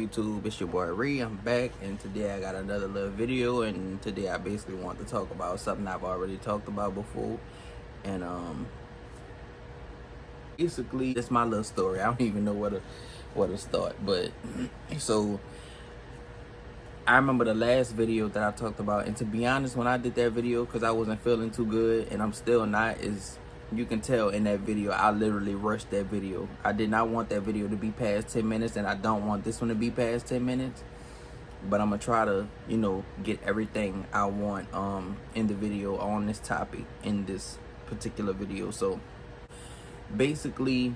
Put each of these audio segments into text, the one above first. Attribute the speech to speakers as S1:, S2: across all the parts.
S1: YouTube? It's your boy Ree. I'm back, and today I got another little video, and today I basically want to talk about something I've already talked about before. And basically it's my little story. I don't even know where to start. But so I remember the last video that I talked about, and to be honest, when I did that video, because I wasn't feeling too good, and I'm still not, is you can tell in that video, I literally rushed that video. I did not want that video to be past 10 minutes, and I don't want this one to be past 10 minutes. But I'm gonna try to, get everything I want in the video on this topic in this particular video. So basically,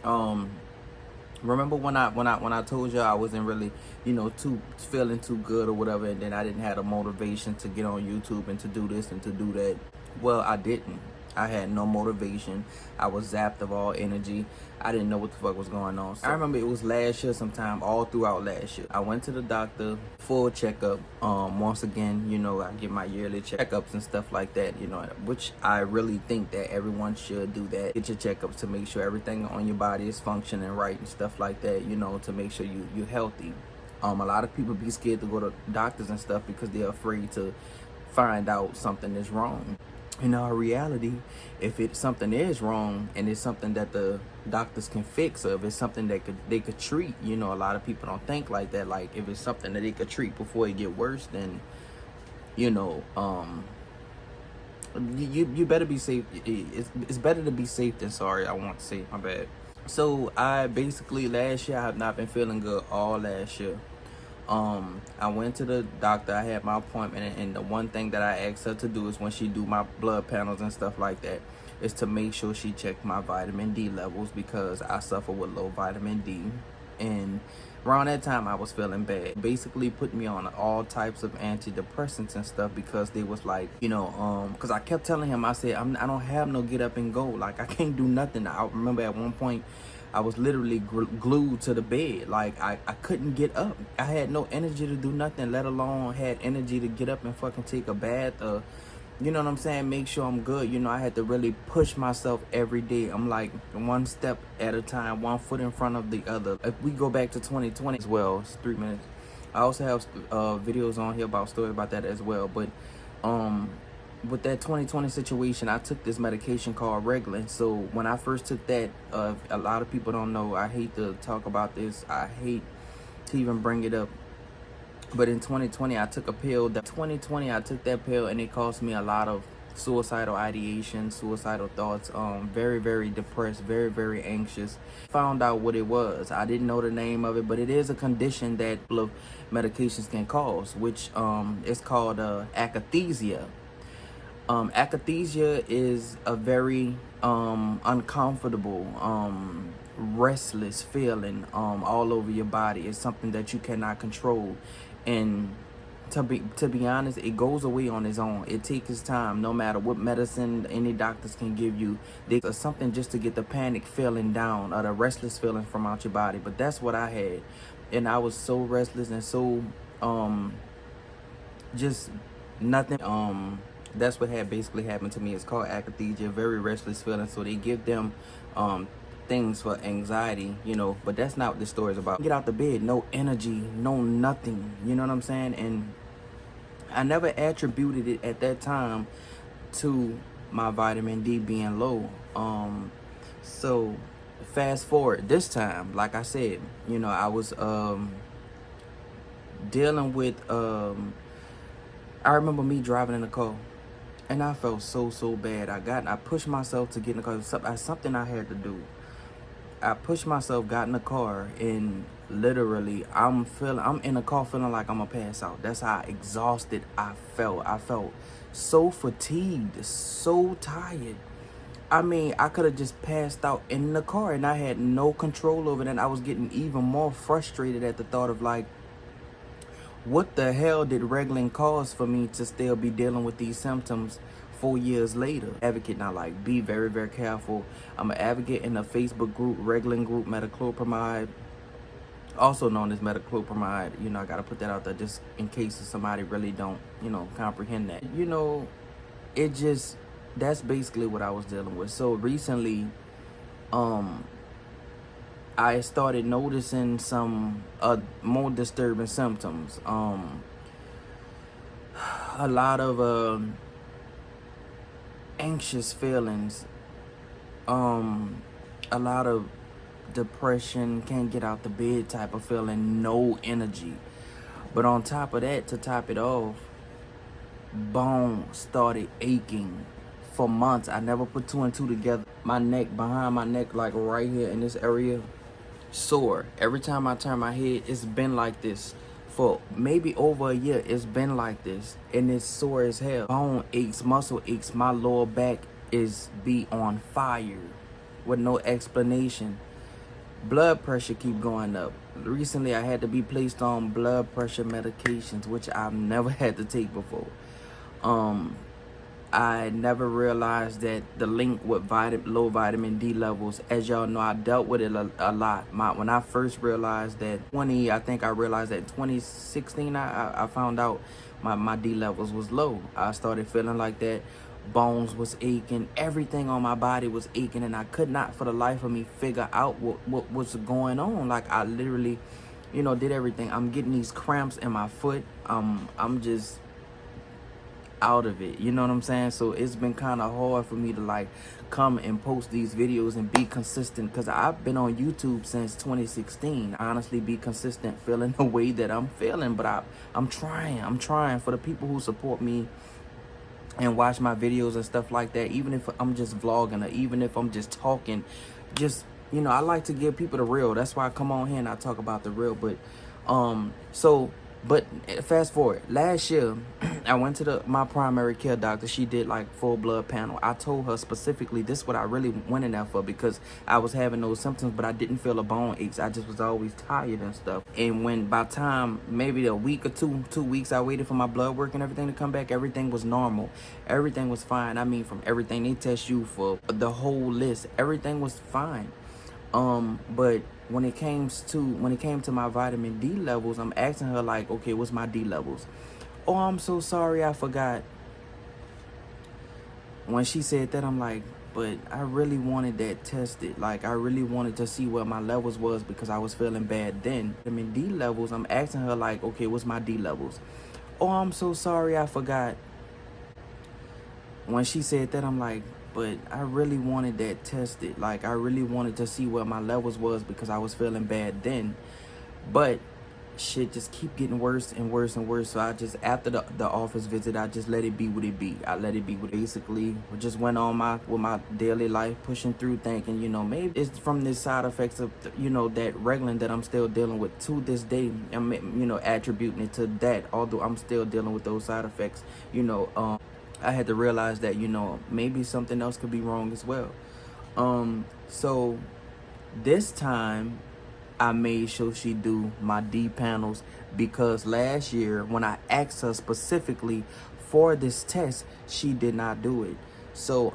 S1: remember when I told y'all I wasn't really, too feeling too good or whatever, and then I didn't have the motivation to get on YouTube and to do this and to do that. Well, I didn't. I had no motivation. I was zapped of all energy. I didn't know what the fuck was going on. So I remember it was last year sometime, all throughout last year. I went to the doctor, full checkup. Once again, I get my yearly checkups and stuff like that, which I really think that everyone should do that. Get your checkups to make sure everything on your body is functioning right and stuff like that, to make sure you're healthy. A lot of people be scared to go to doctors and stuff because they're afraid to find out something is wrong. In our reality, if it's something is wrong and it's something that the doctors can fix, or if it's something that they could treat, a lot of people don't think like that. Like, if it's something that they could treat before it get worse, then you better be safe. It's better to be safe than sorry. I want to say, my bad. So I basically last year, I have not been feeling good all last year. I went to the doctor. I had my appointment, and the one thing that I asked her to do is when she do my blood panels and stuff like that, is to make sure she check my vitamin D levels, because I suffer with low vitamin D. And around that time I was feeling bad. Basically put me on all types of antidepressants and stuff, because they was like, because I kept telling him, I said, I don't have no get up and go. Like, I can't do nothing. I remember at one point I was literally glued to the bed. Like, I couldn't get up. I had no energy to do nothing, let alone had energy to get up and fucking take a bath, you know what I'm saying, make sure I'm good. I had to really push myself every day. I'm like one step at a time, one foot in front of the other. If we go back to 2020 as well, it's 3 minutes. I also have videos on here about stories about that as well. But with that 2020 situation, I took this medication called Reglan. So when I first took that, a lot of people don't know, I hate to talk about this, I hate to even bring it up, but in 2020 I took a pill. I took that pill, and it caused me a lot of suicidal ideation, suicidal thoughts, very, very depressed, very, very anxious. Found out what it was. I didn't know the name of it, but it is a condition that medications can cause, which is called akathisia. Akathisia is a very uncomfortable, restless feeling all over your body. It's something that you cannot control, and to be honest, it goes away on its own. It takes its time. No matter what medicine any doctors can give you, there's something just to get the panic feeling down, or the restless feeling from out your body. But that's what I had, and I was so restless and so just nothing. That's what had basically happened to me. It's called akathisia, very restless feeling. So they give them things for anxiety, but that's not what this story is about. Get out the bed, no energy, no nothing, you know what I'm saying? And I never attributed it at that time to my vitamin D being low. So fast forward this time, like I said, I was dealing with I remember me driving in the car, and I felt so bad. I pushed myself to get in the car. It was something I had to do. I pushed myself, got in the car, and literally I'm in the car feeling like I'm gonna pass out. That's how exhausted I felt. I felt so fatigued, so tired. I mean, I could have just passed out in the car, and I had no control over it. And I was getting even more frustrated at the thought of, like, what the hell did Reglan cause for me to still be dealing with these symptoms 4 years later? Advocate now, like, be very, very careful. I'm an advocate in a Facebook group, Reglan group, metoclopramide, also known as metoclopramide. I gotta put that out there just in case somebody really don't, comprehend that. That's basically what I was dealing with. So recently, I started noticing some more disturbing symptoms. A lot of anxious feelings, a lot of depression, can't get out the bed type of feeling, no energy. But on top of that, to top it off, bone started aching for months. I never put two and two together. My neck, behind my neck, like right here in this area, sore. Every time I turn my head, it's been like this. For maybe over a year, it's been like this. And it's sore as hell. Bone aches, muscle aches. My lower back is be on fire with no explanation. Blood pressure keep going up. Recently, I had to be placed on blood pressure medications, which I've never had to take before. I never realized that the link with low vitamin D levels. As y'all know, I dealt with it a lot. When I first realized that, I think I realized that in 2016, I found out my D levels was low. I started feeling like that. Bones was aching. Everything on my body was aching, and I could not for the life of me figure out what was going on. Like, I literally, did everything. I'm getting these cramps in my foot. I'm just out of it, you know what I'm saying? So it's been kind of hard for me to like come and post these videos and be consistent, because I've been on YouTube since 2016. Honestly, be consistent feeling the way that I'm feeling, but I'm trying for the people who support me and watch my videos and stuff like that. Even if I'm just vlogging, or even if I'm just talking, just, I like to give people the real. That's why I come on here and I talk about the real. But but fast forward, last year I went to my primary care doctor. She did like full blood panel. I told her specifically this is what I really went in there for, because I was having those symptoms, but I didn't feel a bone aches. I just was always tired and stuff. And when by time maybe a week or 2 weeks, I waited for my blood work and everything to come back, everything was normal. Everything was fine. I mean, from everything they test you for, the whole list, everything was fine. But when it came to my vitamin D levels, I'm asking her like, okay, what's my D levels? Oh, I'm so sorry, I forgot. When she said that, I'm like, but I really wanted that tested. Like, I really wanted to see what my levels was, because I was feeling bad then. Vitamin D levels, I'm asking her like, okay, what's my D levels? Oh, I'm so sorry, I forgot. When she said that, I'm like, but I really wanted that tested. Like, I really wanted to see what my levels was, because I was feeling bad then. But shit just keep getting worse and worse and worse. So I just, after the office visit, I just let it be what it be. I let it be what it basically just went on with my daily life, pushing through, thinking, maybe it's from this side effects of, that Reglan that I'm still dealing with to this day. I'm, attributing it to that, although I'm still dealing with those side effects. I had to realize that, maybe something else could be wrong as well. So this time I made sure she do my D panels, because last year when I asked her specifically for this test, she did not do it. So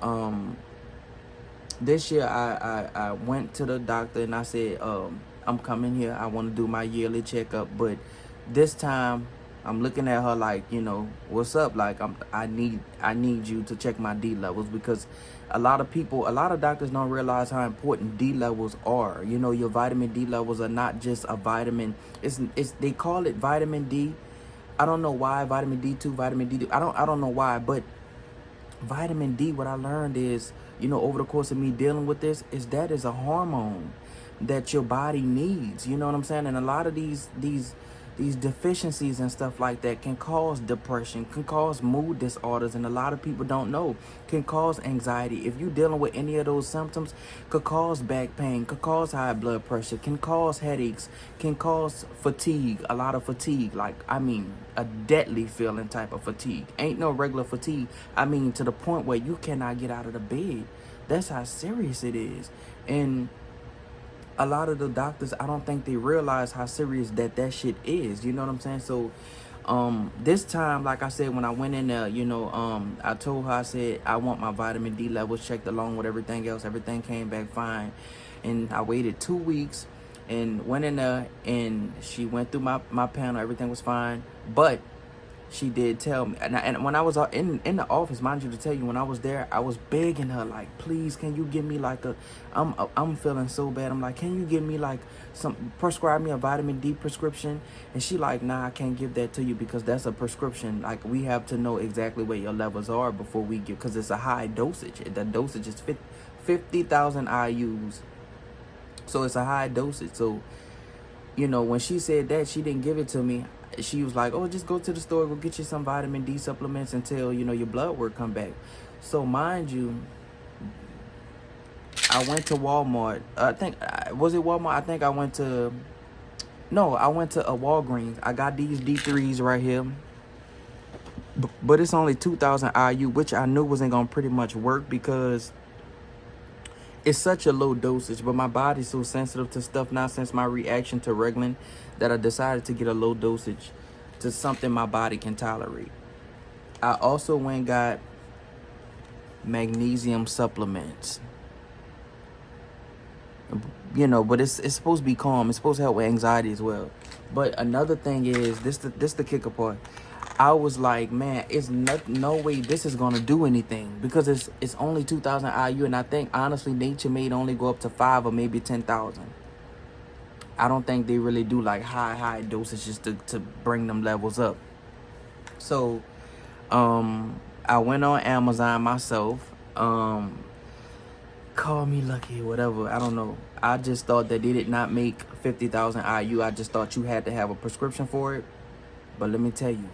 S1: this year I went to the doctor and I said, I'm coming here. I want to do my yearly checkup, but this time I'm looking at her like, what's up? Like, I need you to check my D levels, because a lot of doctors don't realize how important D levels are. Your vitamin D levels are not just a vitamin. They call it vitamin D. I don't know why. Vitamin D2, vitamin D2. I don't know why, but vitamin D, what I learned is, over the course of me dealing with this, is that is a hormone that your body needs. You know what I'm saying? And a lot of these deficiencies and stuff like that can cause depression, can cause mood disorders, and a lot of people don't know, can cause anxiety. If you're dealing with any of those symptoms, could cause back pain, could cause high blood pressure, can cause headaches, can cause fatigue, a lot of fatigue, like, I mean, a deadly feeling type of fatigue. Ain't no regular fatigue. I mean, to the point where you cannot get out of the bed. That's how serious it is. And a lot of the doctors, I don't think they realize how serious that shit is. You know what I'm saying? So this time, like I said, when I went in there, I told her, I said, I want my vitamin D levels checked along with everything else. Everything came back fine. And I waited 2 weeks and went in there, and she went through my panel. Everything was fine. But she did tell me, and when I was in the office, mind you, to tell you, when I was there, I was begging her, like, please, can you give me like I'm feeling so bad. I'm like, can you give me like prescribe me a vitamin D prescription? And she like, nah, I can't give that to you because that's a prescription. Like, we have to know exactly where your levels are before we give, because it's a high dosage. The dosage is 50,000 IUs, so it's a high dosage. So, you know, when she said that, she didn't give it to me. She was like, oh, just go to the store, go get you some vitamin D supplements until, you know, your blood work come back. So mind you, I went to Walmart. I think, was it Walmart? I think I went to, no, I went to a Walgreens. I got these D3s right here. But it's only 2,000 IU, which I knew wasn't going to pretty much work because it's such a low dosage. But my body's so sensitive to stuff now since my reaction to Reglan that I decided to get a low dosage to something my body can tolerate. I also went and got magnesium supplements. You know, but it's supposed to be calm. It's supposed to help with anxiety as well. But another thing is, this the kicker part. I was like, man, it's no way this is gonna do anything because it's only 2,000 IU, and I think honestly, Nature Made only go up to 5 or maybe 10,000. I don't think they really do like high dosages to bring them levels up. So, I went on Amazon myself. Call me lucky, whatever. I don't know. I just thought that they did not make 50,000 IU. I just thought you had to have a prescription for it. But let me tell you,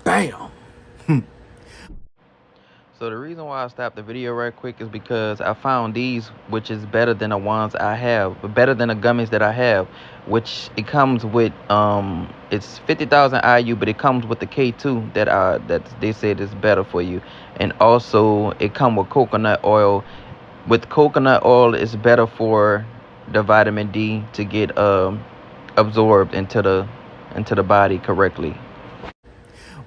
S1: bam. So the reason why I stopped the video right quick is because I found these, which is better than the ones I have, but better than the gummies that I have, which it comes with, it's 50,000 IU, but it comes with the K2 that they said is better for you. And also it come with coconut oil. With coconut oil, it's better for the vitamin D to get absorbed into the body correctly.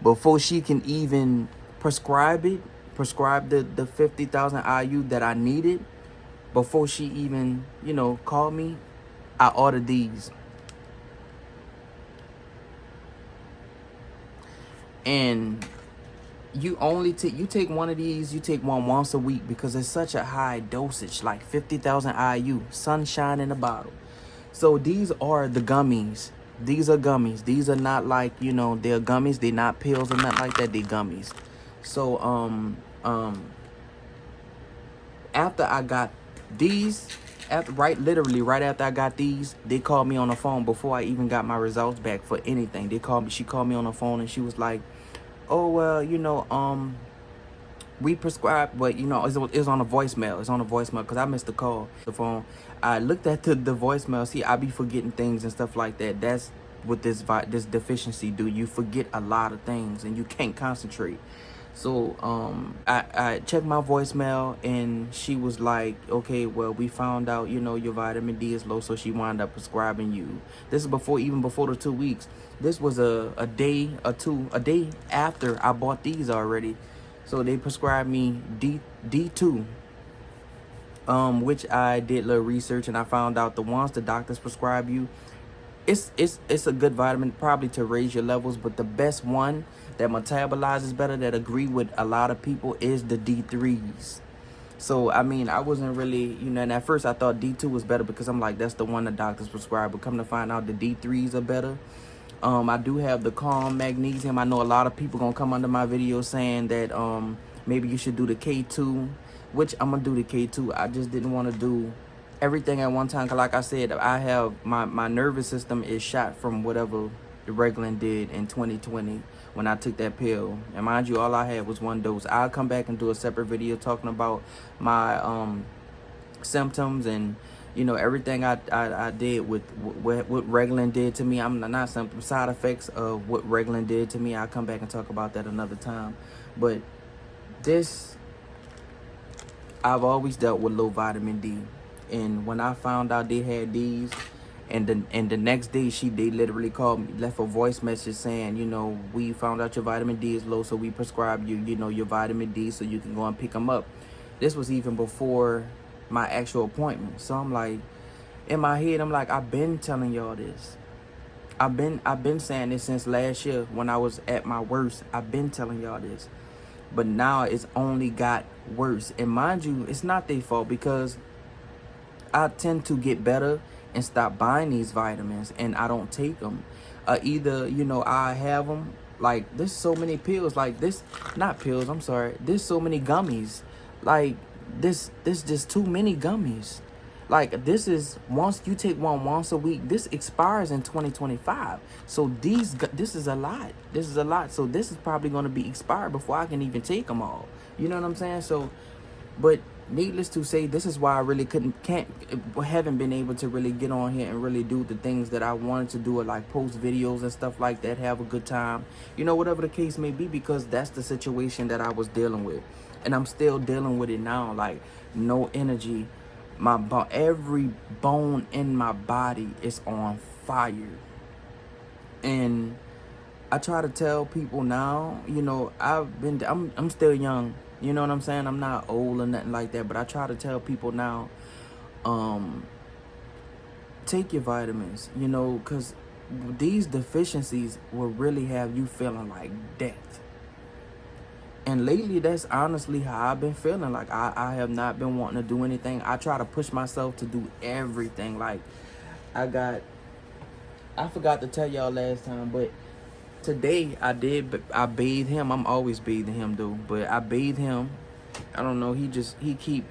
S1: Before she can even prescribe the 50,000 IU that I needed, before she even, you know, called me, I ordered these. And you only take one of these, you take one once a week because it's such a high dosage, like 50,000 IU, sunshine in a bottle. So these are the gummies. These are gummies. These are not like, you know, they're gummies. They're not pills or nothing like that. They're gummies. So, after I got these, literally right after I got these, they called me on the phone before I even got my results back for anything. She called me on the phone and she was like, oh, well, you know, we prescribed, but you know, it was on a voicemail. It's on a voicemail because I missed the call. The phone. I looked at the voicemail. See, I be forgetting things and stuff like that. That's what this deficiency do. You forget a lot of things and you can't concentrate. So I checked my voicemail and she was like, okay, well, we found out, you know, your vitamin D is low, so she wound up prescribing you. This is even before the 2 weeks. This was a day after I bought these already. So they prescribed me D2, which I did a little research and I found out the ones the doctors prescribe you, it's a good vitamin probably to raise your levels, but the best one that metabolizes better, that agree with a lot of people, is the D3s. So I mean, I wasn't really, you know, and at first I thought D2 was better because I'm like, that's the one the doctors prescribe, but come to find out the D3s are better. I do have the Calm Magnesium. I know a lot of people gonna come under my video saying that maybe you should do the K2, which I'm gonna do the K2. I just didn't want to do everything at one time, cause like I said, I have my nervous system is shot from whatever the Reglan did in 2020 when I took that pill. And mind you, all I had was one dose. I'll come back and do a separate video talking about my symptoms and, you know, everything I did with what Reglan did to me. I'm not symptoms, side effects of what Reglan did to me. I'll come back and talk about that another time. But this, I've always dealt with low vitamin D. And when I found out they had these, and the next day they literally called me, left a voice message saying, you know, we found out your vitamin D is low, so we prescribe you, you know, your vitamin D so you can go and pick them up. This was even before my actual appointment. So I'm like, in my head, I'm like, I've been telling y'all this. I've been saying this since last year when I was at my worst. I've been telling y'all this. But now it's only got worse. And mind you, it's not their fault because I tend to get better and stop buying these vitamins and I don't take them. Either, I have them. Like, there's so many pills. Like, not pills, I'm sorry. There's so many gummies. Like, this just too many gummies. Like, this is, once you take one once a week, this expires in 2025. So this is a lot. This is a lot. So this is probably going to be expired before I can even take them all. You know what I'm saying? So, but needless to say, this is why I really haven't been able to really get on here and really do the things that I wanted to do, like post videos and stuff like that, have a good time, whatever the case may be, because that's the situation that I was dealing with. And I'm still dealing with it now, like no energy. Every bone in my body is on fire. And I try to tell people now, I'm still young. You know what I'm saying? I'm not old or nothing like that, but I try to tell people now, take your vitamins, because these deficiencies will really have you feeling like death. And lately, that's honestly how I've been feeling. Like, I have not been wanting to do anything. I try to push myself to do everything. Like, I forgot to tell y'all last time, but today I bathed him. I'm always bathing him though, but I bathed him. I don't know, he keep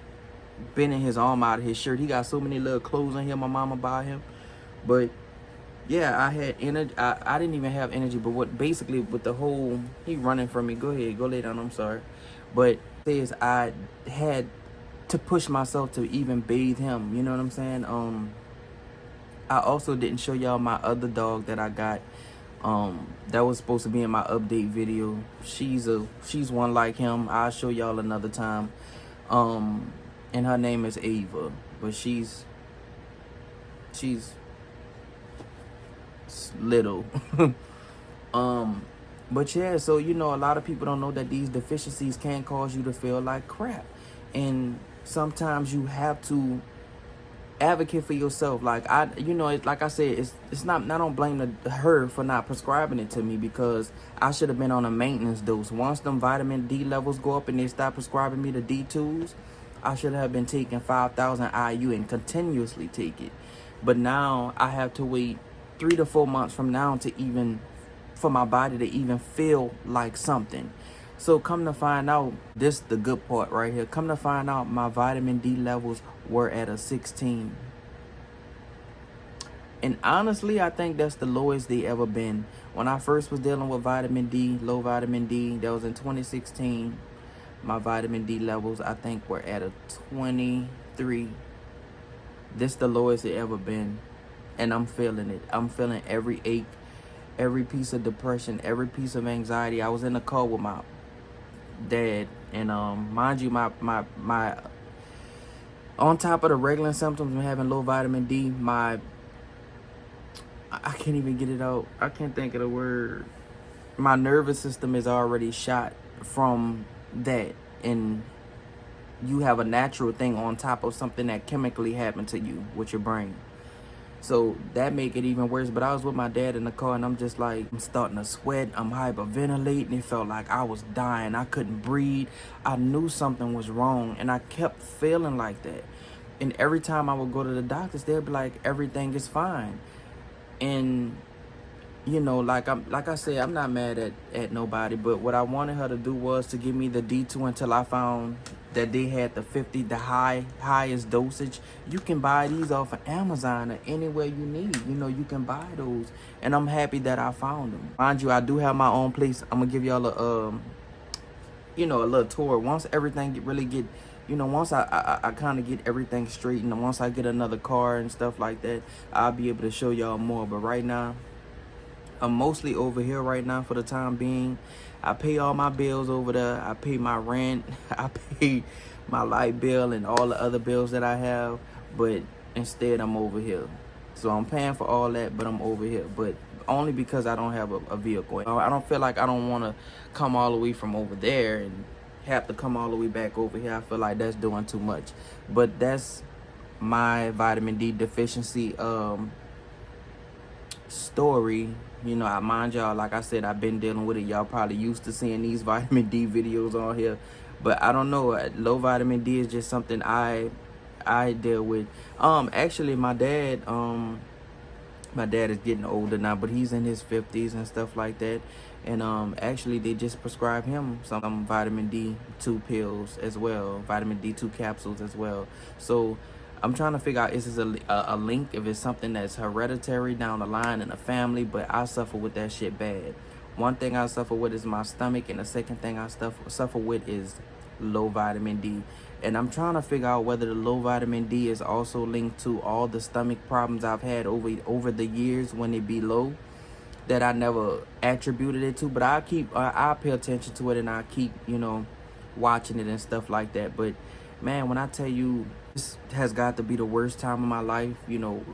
S1: bending his arm out of his shirt. He got so many little clothes on here my mama buy him. But yeah, I had energy. I didn't even have energy, but with the whole, he running from me. Go ahead, go lay down, I'm sorry. But says I had to push myself to even bathe him, you know what I'm saying? I also didn't show y'all my other dog that I got. That was supposed to be in my update video. She's one like him. I'll show y'all another time. And her name is Ava, but she's little. But yeah, so a lot of people don't know that these deficiencies can cause you to feel like crap, and sometimes you have to advocate for yourself. Like like I said, it's not. I don't blame her for not prescribing it to me, because I should have been on a maintenance dose. Once them vitamin D levels go up and they stop prescribing me the D2s, I should have been taking 5,000 IU and continuously take it. But now I have to wait 3 to 4 months from now for my body to even feel like something. So come to find out, this the good part right here. Come to find out, my vitamin D levels were at a 16. And honestly, I think that's the lowest they ever been. When I first was dealing with vitamin D, low vitamin D, that was in 2016. My vitamin D levels, I think, were at a 23. This the lowest it ever been. And I'm feeling it. I'm feeling every ache, every piece of depression, every piece of anxiety. I was in the car with my dad, and mind you, my on top of the regular symptoms of having low vitamin D, I can't even get it out. I can't think of the word. My nervous system is already shot from that, and you have a natural thing on top of something that chemically happened to you with your brain. So that make it even worse. But I was with my dad in the car, and I'm just like, I'm starting to sweat. I'm hyperventilating. It felt like I was dying. I couldn't breathe. I knew something was wrong, and I kept feeling like that. And every time I would go to the doctors, they'd be like, everything is fine. And like I said, I'm not mad at nobody, but what I wanted her to do was to give me the D2 until I found that they had the highest dosage. You can buy these off of Amazon or anywhere you need. You can buy those, and I'm happy that I found them. Mind you, I do have my own place. I'm gonna give y'all a little tour once everything once I kind of get everything straight, and once I get another car and stuff like that, I'll be able to show y'all more. But right now, I'm mostly over here right now for the time being. I pay all my bills over there. I pay my rent. I pay my light bill and all the other bills that I have. But instead, I'm over here. So I'm paying for all that, but I'm over here. But only because I don't have a vehicle. I don't feel like I don't want to come all the way from over there and have to come all the way back over here. I feel like that's doing too much. But that's my vitamin D deficiency story, you know, I mind y'all, like I said, I've been dealing with it. Y'all probably used to seeing these vitamin D videos on here, but I don't know. Low vitamin D is just something I deal with. Actually, my dad is getting older now, but he's in his 50s and stuff like that. And actually, they just prescribed him some vitamin D2 pills as well, vitamin D2 capsules as well. So I'm trying to figure out, is this a link, if it's something that's hereditary down the line in the family, but I suffer with that shit bad. One thing I suffer with is my stomach, and the second thing I suffer with is low vitamin D. And I'm trying to figure out whether the low vitamin D is also linked to all the stomach problems I've had over the years when it be low, that I never attributed it to. But I pay attention to it, and I keep, you know, watching it and stuff like that. But man, when I tell you, this has got to be the worst time of my life. You know,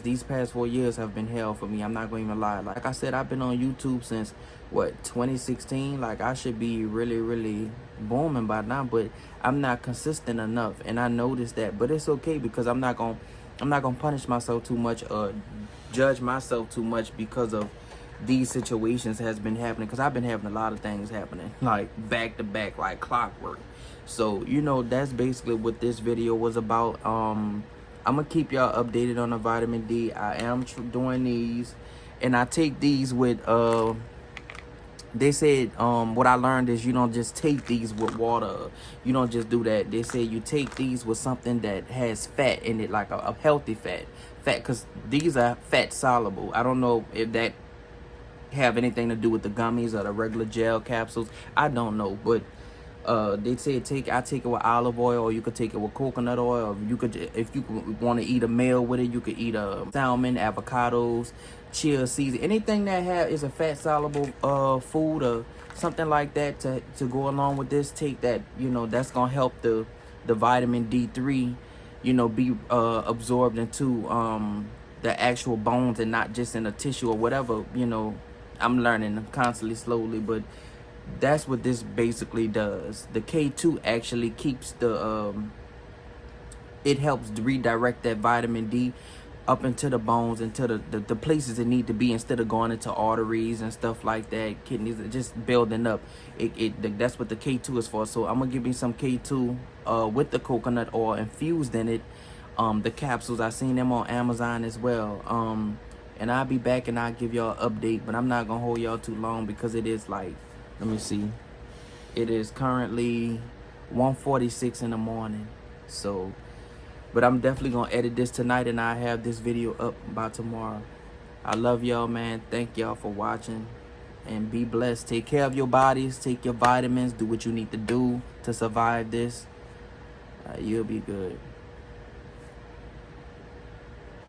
S1: these past 4 years have been hell for me. I'm not going to even lie. Like I said, I've been on YouTube since, what, 2016? Like, I should be really, really booming by now, but I'm not consistent enough. And I noticed that, but it's okay, because I'm not going to punish myself too much or judge myself too much because of these situations has been happening, because I've been having a lot of things happening, like back to back, like clockwork. So, you know, that's basically what this video was about. I'm gonna keep y'all updated on the vitamin D. I am doing these, and I take these with they said what I learned is you don't just take these with water. You don't just do that. They say you take these with something that has fat in it, like a healthy fat, because these are fat soluble. I don't know if that have anything to do with the gummies or the regular gel capsules. I don't know, but they say I take it with olive oil, or you could take it with coconut oil. You could, if you want to eat a meal with it, you could eat salmon, avocados, chia seeds, anything that is a fat soluble food or something like that to go along with this. Take that, you know, that's gonna help the vitamin D3, you know, be absorbed into the actual bones and not just in the tissue or whatever. You know, I'm learning constantly, slowly, but that's what this basically does. The K2 actually keeps it helps redirect that vitamin D up into the bones, into the places it need to be, instead of going into arteries and stuff like that, kidneys, just building up. That's what the K2 is for. So I'm gonna give you some K2 with the coconut oil infused in it. The capsules, I seen them on Amazon as well. And I'll be back and I'll give y'all an update, but I'm not gonna hold y'all too long, because it is like, let me see, it is currently 1:46 in the morning. So, but I'm definitely gonna edit this tonight, and I'll have this video up by tomorrow. I love y'all, man. Thank y'all for watching, and be blessed. Take care of your bodies, take your vitamins, do what you need to do to survive this. You'll be good.